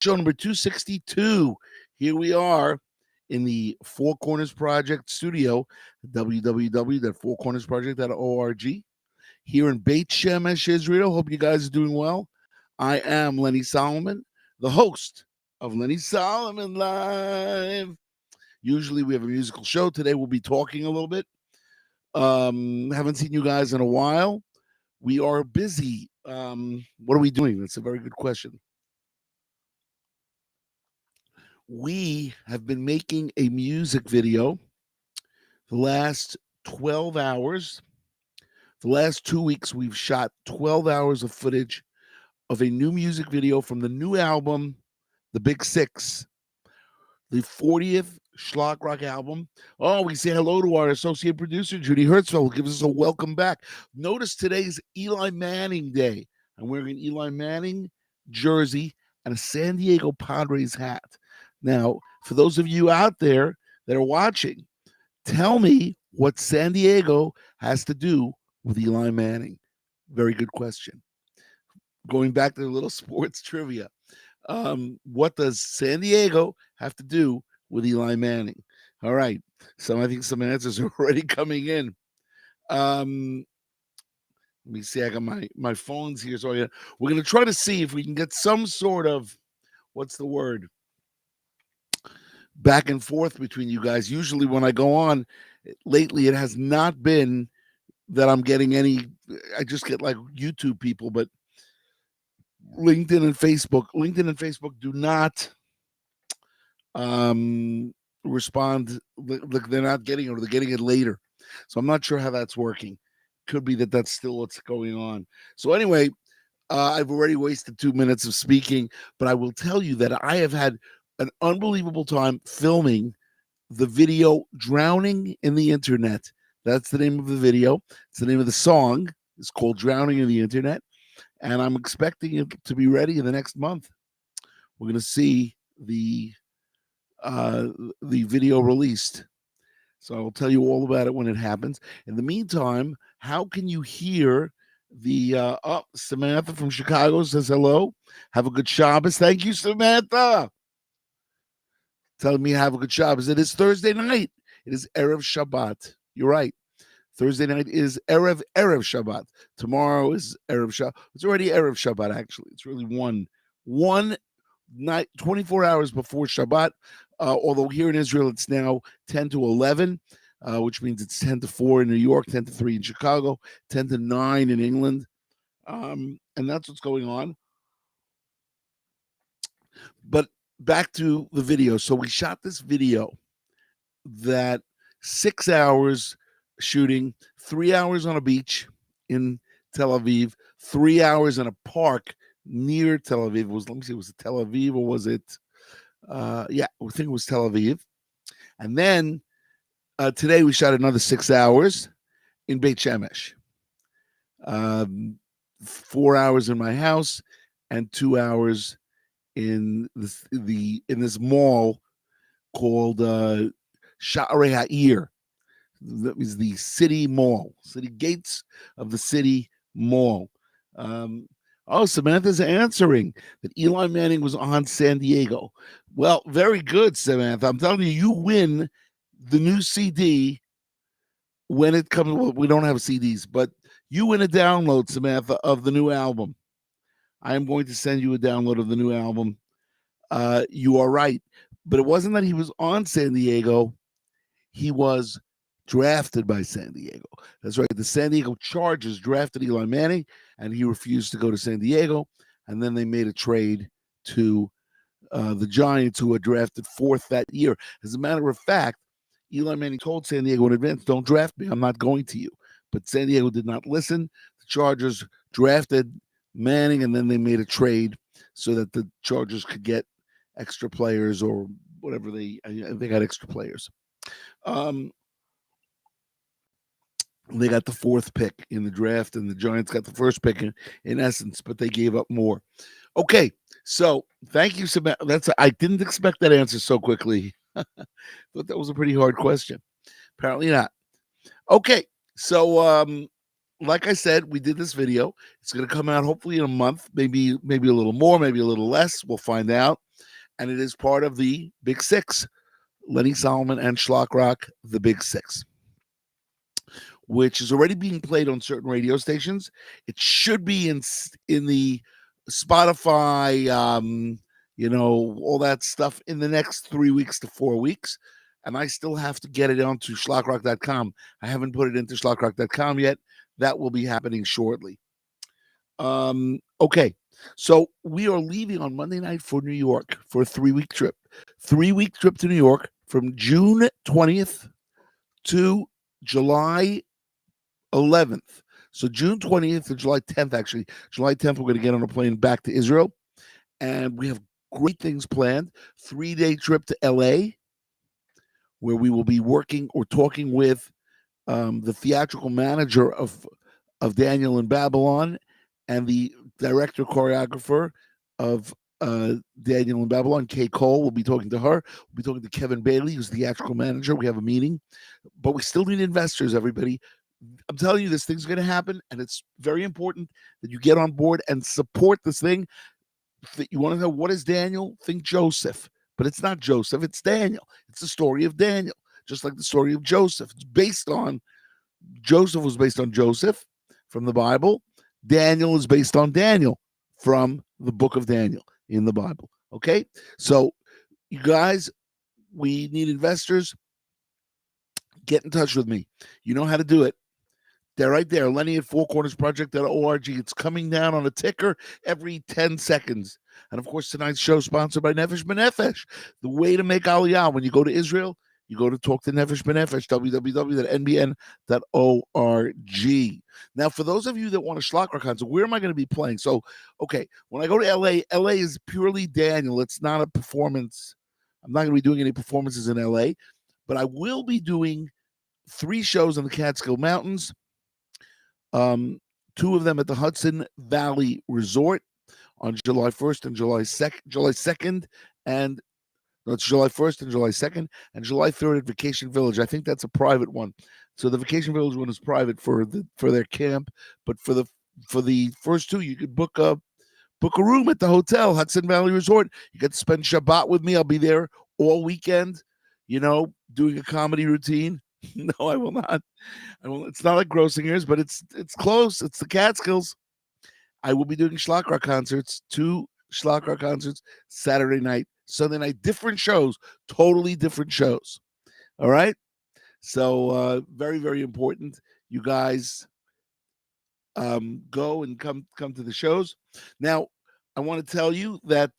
Show number 262. Here we are in the Four Corners Project studio, www.fourcornersproject.org, here in Beit Shemesh, Israel. Hope you guys are doing well. I am Lenny Solomon, the host of Lenny Solomon Live. Usually we have a musical show. Today we'll be talking a little bit. Haven't seen you guys in a while. We are busy. What are we doing? That's a very good question. We have been making a music video the last 12 hours. The last 2 weeks, we've shot 12 hours of footage of a new music video from the new album, The Big Six, the 40th Schlock Rock album. Oh, we say hello to our associate producer, Judy Hertzfeld, who gives us a welcome back. Notice today's Eli Manning Day. I'm wearing an Eli Manning jersey and a San Diego Padres hat. Now, for those of you out there that are watching, tell me what San Diego has to do with Eli Manning. Very good question. Going back to the little sports trivia. What does San Diego have to do with Eli Manning? All right. So I think some answers are already coming in. Let me see. I got my phones here. So we're going to try to see if we can get some sort of, what's the word? Back and forth between you guys. Usually when I go on, lately it has not been that I'm getting any, I just get like YouTube people, but LinkedIn and Facebook do not respond. They're not getting it, or they're getting it later. So I'm not sure how that's working. Could be that that's still what's going on. So anyway, I've already wasted 2 minutes of speaking, but I will tell you that I have had an unbelievable time filming the video Drowning in the Internet. That's the name of the video. It's the name of the song. It's called Drowning in the Internet. And I'm expecting it to be ready in the next month. We're going to see the video released. So I'll tell you all about it when it happens. In the meantime, how can you hear the Samantha from Chicago says hello. Have a good Shabbos. Thank you, Samantha. Telling me have a good Shabbos. It is Thursday night. It is Erev Shabbat. You're right. Thursday night is Erev Shabbat. Tomorrow is Erev Shabbat. It's already Erev Shabbat, actually. It's really one night, 24 hours before Shabbat. Although here in Israel, it's now 10 to 11, which means it's 10 to 4 in New York, 10 to 3 in Chicago, 10 to 9 in England. And that's what's going on. But back to the video. So we shot this video that 6 hours shooting, 3 hours on a beach in Tel Aviv, 3 hours in a park near Tel Aviv. Let me see, was it Tel Aviv or was it? Yeah, I think it was Tel Aviv. And then today we shot another 6 hours in Beit Shemesh. 4 hours in my house and 2 hours in this mall called Sha'arei Ha'ir. That means the city mall, city gates of the city mall. Samantha's answering that Eli Manning was on San Diego. Well, very good, Samantha. I'm telling you, you win the new CD when it comes. Well, we don't have CDs, but you win a download, Samantha, of the new album. I am going to send you a download of the new album. You are right. But it wasn't that he was on San Diego. He was drafted by San Diego. That's right. The San Diego Chargers drafted Eli Manning, and he refused to go to San Diego. And then they made a trade to the Giants, who had drafted fourth that year. As a matter of fact, Eli Manning told San Diego in advance, don't draft me. I'm not going to you. But San Diego did not listen. The Chargers drafted Manning, and then they made a trade so that the Chargers could get extra players or whatever they got extra players. They got the fourth pick in the draft, and the Giants got the first pick in essence, but they gave up more. Okay, so thank you, Samantha. I didn't expect that answer so quickly. Thought that was a pretty hard question. Apparently not. Okay, so like I said, we did this video. It's going to come out hopefully in a month, maybe a little more, maybe a little less. We'll find out. And it is part of the Big Six. Lenny Solomon and Schlock Rock, the Big Six, which is already being played on certain radio stations. It should be in the Spotify, all that stuff in the next 3 weeks to 4 weeks. And I still have to get it onto schlockrock.com. I haven't put it into schlockrock.com yet. That will be happening shortly. Okay. So we are leaving on Monday night for New York for a 3-week trip. 3-week trip to New York from June 20th to July 11th. So June 20th to July 10th, actually. July 10th, we're going to get on a plane back to Israel. And we have great things planned. 3-day trip to LA, where we will be working or talking with the theatrical manager of Daniel in Babylon and the director choreographer of Daniel in Babylon, Kay Cole. We'll be talking to her. We'll be talking to Kevin Bailey, who's the theatrical manager. We have a meeting, but we still need investors, everybody. I'm telling you, this thing's going to happen, and it's very important that you get on board and support this thing. You want to know what is Daniel? Think Joseph, but it's not Joseph. It's Daniel. It's the story of Daniel, just like the story of Joseph. It's based on Joseph was based on Joseph from the Bible. Daniel is based on Daniel from the book of Daniel in the Bible. Okay, so you guys, we need investors. Get in touch with me. You know how to do it. They're right there. Lenny at fourcornersproject.org. It's coming down on a ticker every 10 seconds. And of course, tonight's show is sponsored by Nefesh B'Nefesh. The way to make Aliyah when you go to Israel, you go to talk to Nefesh B'Nefesh, www.nbn.org. Now, for those of you that want a Schlock Rock concert, where am I going to be playing? So, okay, when I go to LA, LA is purely Daniel. It's not a performance. I'm not going to be doing any performances in LA, but I will be doing 3 shows in the Catskill Mountains. 2 of them at the Hudson Valley Resort on July 1st and July 2nd, and it's July 1st and July 2nd, and July 3rd at Vacation Village. I think that's a private one. So the Vacation Village one is private for their camp, but for the first 2, you could book a room at the hotel, Hudson Valley Resort. You get to spend Shabbat with me. I'll be there all weekend, doing a comedy routine. No, I will not. It's not like Grossing Ears, but it's close. It's the Catskills. I will be doing Schlock Rock concerts, 2 Schlock Rock concerts, Saturday night, Sunday night, different shows, totally different shows. All right? So very, very important. You guys go and come to the shows. Now, I want to tell you that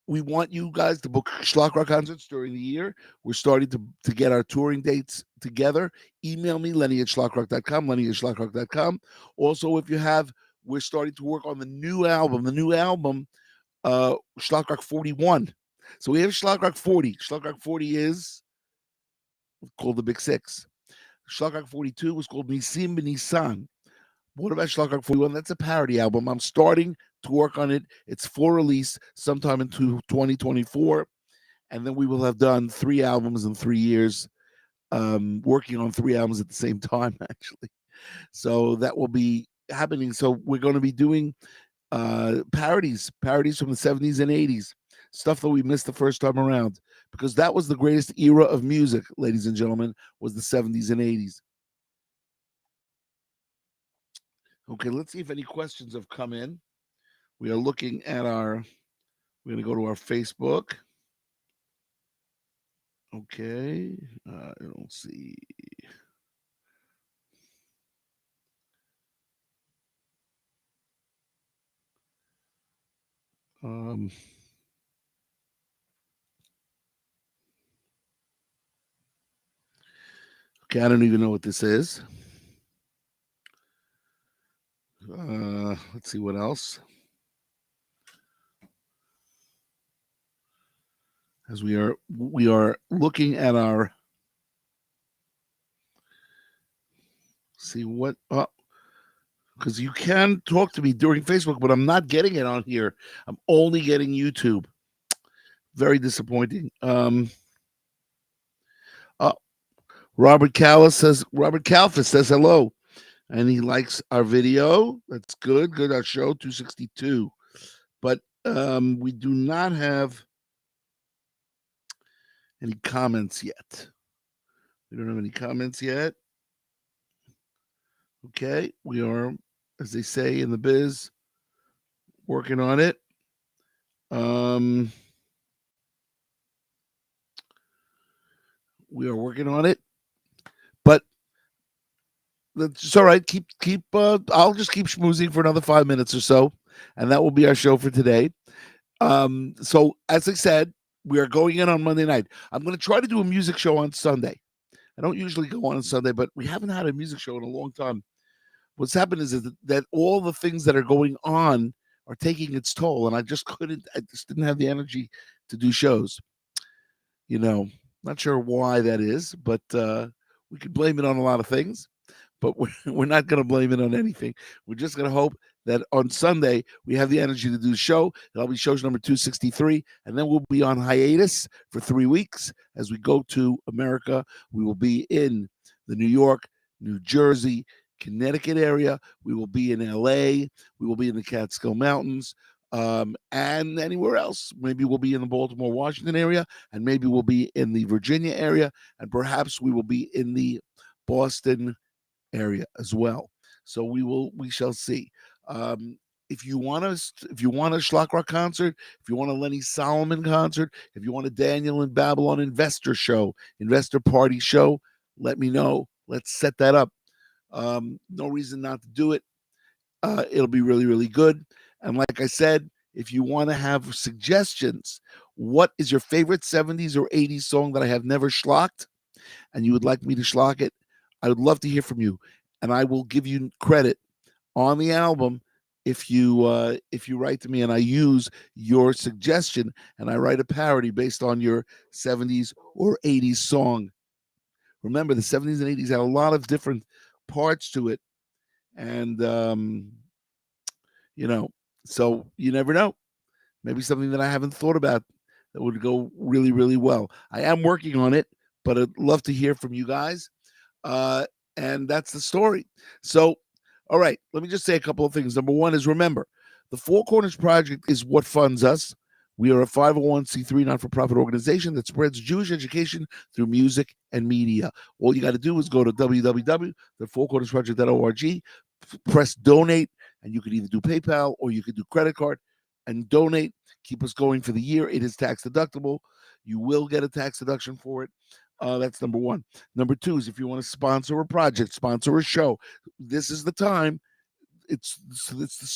we want you guys to book Schlock Rock concerts during the year. We're starting to get our touring dates together. Email me, Lenny at schlockrock.com, Lenny at schlockrock.com. Also, we're starting to work on the new album, Schlock Rock 41. So we have Schlock Rock 40. Schlock Rock 40 is called the Big Six. Schlock Rock 42 was called Nisim B'Nisan. What about Schlock Rock 41? That's a parody album. I'm starting to work on it. It's for release sometime in 2024. And then we will have done 3 albums in 3 years, working on 3 albums at the same time, actually. So that will be happening. So we're going to be doing parodies from the 70s and 80s, stuff that we missed the first time around, because that was the greatest era of music, ladies and gentlemen, was the 70s and 80s. Okay, let's see if any questions have come in. We are looking at we're going to go to our Facebook. Okay, I don't see. Okay, I don't even know what this is. Let's see what else. As we are looking at see what because you can talk to me during Facebook, but I'm not getting it on here. I'm only getting YouTube. Very disappointing. Robert Calfus says hello. and he likes our video. That's good. Good. Our show 262, but we do not have any comments yet. We don't have any comments yet. Okay, we are, as they say in the biz, working on it. We are working on it, but that's all right. Keep. I'll just keep schmoozing for another 5 minutes or so, and that will be our show for today. So as I said, we are going in on Monday night. I'm going to try to do a music show on Sunday. I don't usually go on Sunday, but we haven't had a music show in a long time. What's happened is that all the things that are going on are taking its toll, and I just didn't have the energy to do shows. Not sure why that is, but we could blame it on a lot of things, but we're not going to blame it on anything. We're just going to hope that on Sunday we have the energy to do the show. That'll be shows number 263, and then we'll be on hiatus for 3 weeks as we go to America. We will be in the New York, New Jersey, Connecticut area. We will be in LA. We will be in the Catskill Mountains. And anywhere else. Maybe we'll be in the Baltimore, Washington area, and maybe we'll be in the Virginia area, and perhaps we will be in the Boston area as well. So we shall see. If you want a Schlock Rock concert, if you want a Lenny Solomon concert, if you want a Daniel and Babylon investor party show, let me know. Let's set that up. No reason not to do it. It'll be really, really good. And like I said, if you want to have suggestions, what is your favorite 70s or 80s song that I have never schlocked and you would like me to schlock it? I would love to hear from you. And I will give you credit on the album if you write to me and I use your suggestion and I write a parody based on your 70s or 80s song. Remember, the 70s and 80s had a lot of different parts to it. And, so you never know. Maybe something that I haven't thought about that would go really, really well. I am working on it, but I'd love to hear from you guys. And that's the story. So, all right, let me just say a couple of things. Number one is, remember, the Four Corners Project is what funds us. We are a 501c3 not-for-profit organization that spreads Jewish education through music and media. All you got to do is go to www.thefourcornersproject.org, press donate, and you could either do PayPal or you could do credit card and donate. Keep us going for the year. It is tax deductible. You will get a tax deduction for it. That's number one. Number two is if you want to sponsor a project, sponsor a show, this is the time.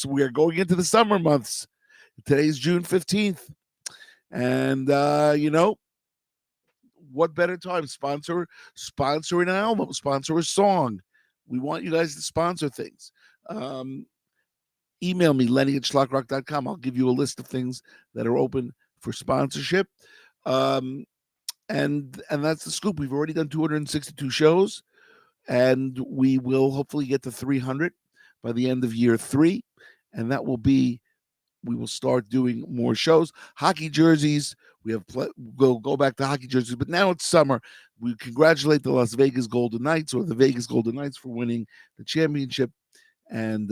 We're going into the summer months. Today's June 15th. And, what better time? Sponsor an album, sponsor a song. We want you guys to sponsor things. Email me, Lenny@schlockrock.com. I'll give you a list of things that are open for sponsorship. And that's the scoop. We've already done 262 shows, and we will hopefully get to 300 by the end of year 3. And that will be, we will start doing more shows. Hockey jerseys, we have go back to hockey jerseys, but now it's summer. We congratulate the Las Vegas Golden Knights, or the Vegas Golden Knights, for winning the championship. And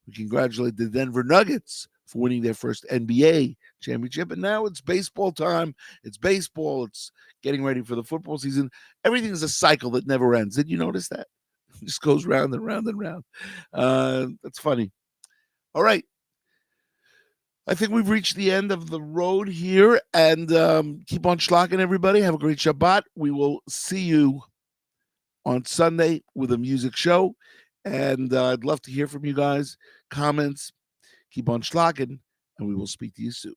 we congratulate the Denver Nuggets for winning their first NBA championship. And now it's baseball time. It's baseball. It's getting ready for the football season. Everything is a cycle that never ends. Did you notice that? It just goes round and round and round. That's funny. All right. I think we've reached the end of the road here. And keep on schlocking, everybody. Have a great Shabbat. We will see you on Sunday with a music show. And I'd love to hear from you guys. Comments. Keep on schlocking, and we will speak to you soon.